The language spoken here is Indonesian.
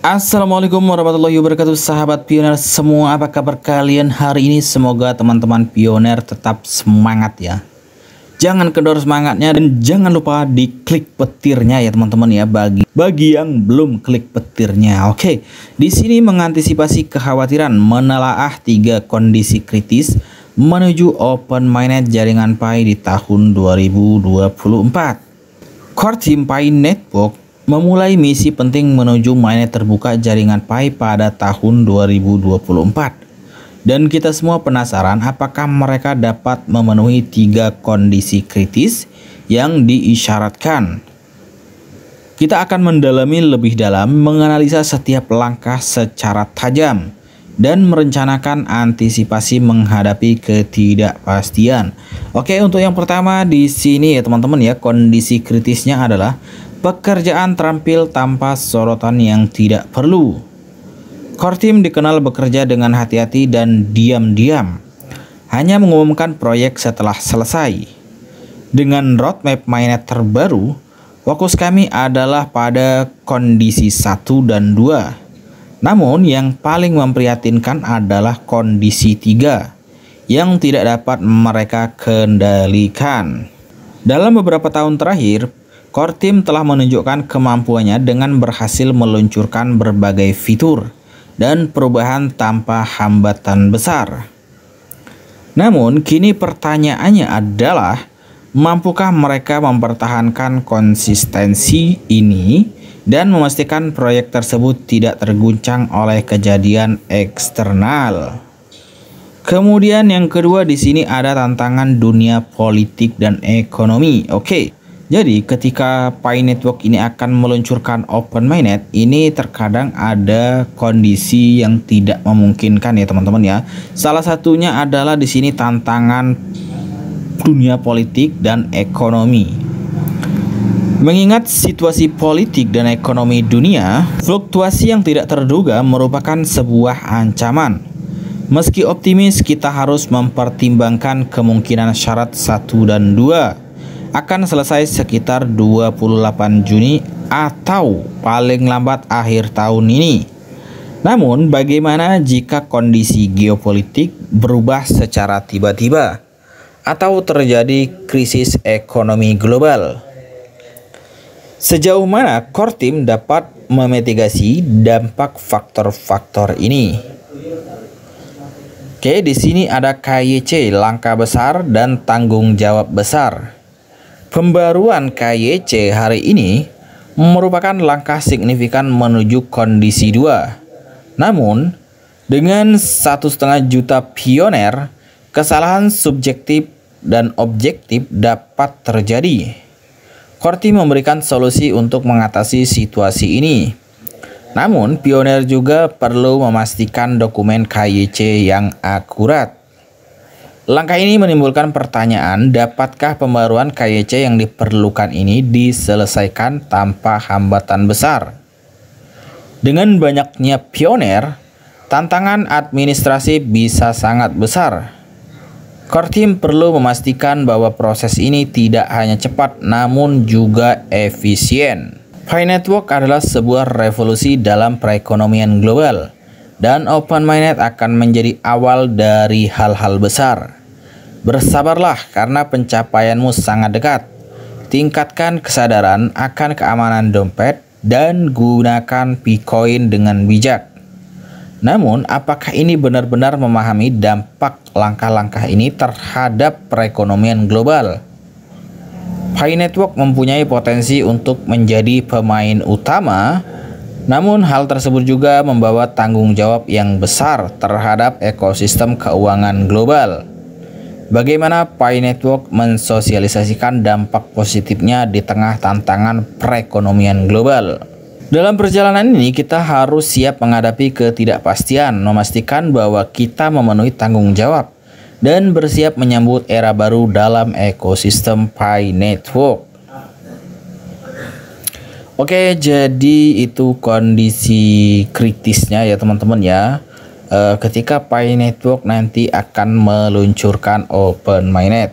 Assalamualaikum warahmatullahi wabarakatuh, sahabat pioner semua. Apa kabar kalian hari ini? Semoga teman-teman pioner tetap semangat ya. Jangan kendor semangatnya dan jangan lupa diklik petirnya ya teman-teman ya, bagi yang belum klik petirnya. Oke, di sini mengantisipasi kekhawatiran menelaah 3 kondisi kritis menuju open mainnet jaringan Pi di tahun 2024. Core Team Pi Network memulai misi penting menuju mainnet terbuka jaringan Pi pada tahun 2024. Dan kita semua penasaran apakah mereka dapat memenuhi 3 kondisi kritis yang diisyaratkan. Kita akan mendalami lebih dalam, menganalisa setiap langkah secara tajam dan merencanakan antisipasi menghadapi ketidakpastian. Oke, untuk yang pertama di sini ya teman-teman ya, kondisi kritisnya adalah pekerjaan terampil tanpa sorotan yang tidak perlu. Core Team dikenal bekerja dengan hati-hati dan diam-diam, hanya mengumumkan proyek setelah selesai. Dengan roadmap mainnet terbaru, fokus kami adalah pada kondisi 1 dan 2. Namun yang paling memprihatinkan adalah kondisi 3 yang tidak dapat mereka kendalikan. Dalam beberapa tahun terakhir, Core Team telah menunjukkan kemampuannya dengan berhasil meluncurkan berbagai fitur dan perubahan tanpa hambatan besar. Namun, kini pertanyaannya adalah, mampukah mereka mempertahankan konsistensi ini dan memastikan proyek tersebut tidak terguncang oleh kejadian eksternal? Kemudian yang kedua di sini ada tantangan dunia politik dan ekonomi. Oke. Jadi ketika Pi Network ini akan meluncurkan open mainnet, ini terkadang ada kondisi yang tidak memungkinkan ya teman-teman ya. Salah satunya adalah di sini tantangan dunia politik dan ekonomi. Mengingat situasi politik dan ekonomi dunia, fluktuasi yang tidak terduga merupakan sebuah ancaman. Meski optimis, kita harus mempertimbangkan kemungkinan syarat 1 dan 2 akan selesai sekitar 28 Juni atau paling lambat akhir tahun ini. Namun bagaimana jika kondisi geopolitik berubah secara tiba-tiba atau terjadi krisis ekonomi global? Sejauh mana Core Team dapat memitigasi dampak faktor-faktor ini? Oke, di sini ada KYC, langkah besar dan tanggung jawab besar. Pembaruan KYC hari ini merupakan langkah signifikan menuju kondisi 2. Namun, dengan 1,5 juta pioner, kesalahan subjektif dan objektif dapat terjadi. Core Team memberikan solusi untuk mengatasi situasi ini. Namun, pioner juga perlu memastikan dokumen KYC yang akurat. Langkah ini menimbulkan pertanyaan, dapatkah pembaruan KYC yang diperlukan ini diselesaikan tanpa hambatan besar? Dengan banyaknya pioner, tantangan administrasi bisa sangat besar. Core Team perlu memastikan bahwa proses ini tidak hanya cepat namun juga efisien. Pi Network adalah sebuah revolusi dalam perekonomian global, dan open mainnet akan menjadi awal dari hal-hal besar. Bersabarlah karena pencapaianmu sangat dekat. Tingkatkan kesadaran akan keamanan dompet dan gunakan Picoin dengan bijak. Namun, apakah ini benar-benar memahami dampak langkah-langkah ini terhadap perekonomian global? Pi Network mempunyai potensi untuk menjadi pemain utama. Namun hal tersebut juga membawa tanggung jawab yang besar terhadap ekosistem keuangan global. Bagaimana Pi Network mensosialisasikan dampak positifnya di tengah tantangan perekonomian global? Dalam perjalanan ini kita harus siap menghadapi ketidakpastian, memastikan bahwa kita memenuhi tanggung jawab, dan bersiap menyambut era baru dalam ekosistem Pi Network. Oke, jadi itu kondisi kritisnya ya teman-teman ya. Ketika Pi Network nanti akan meluncurkan open mainnet.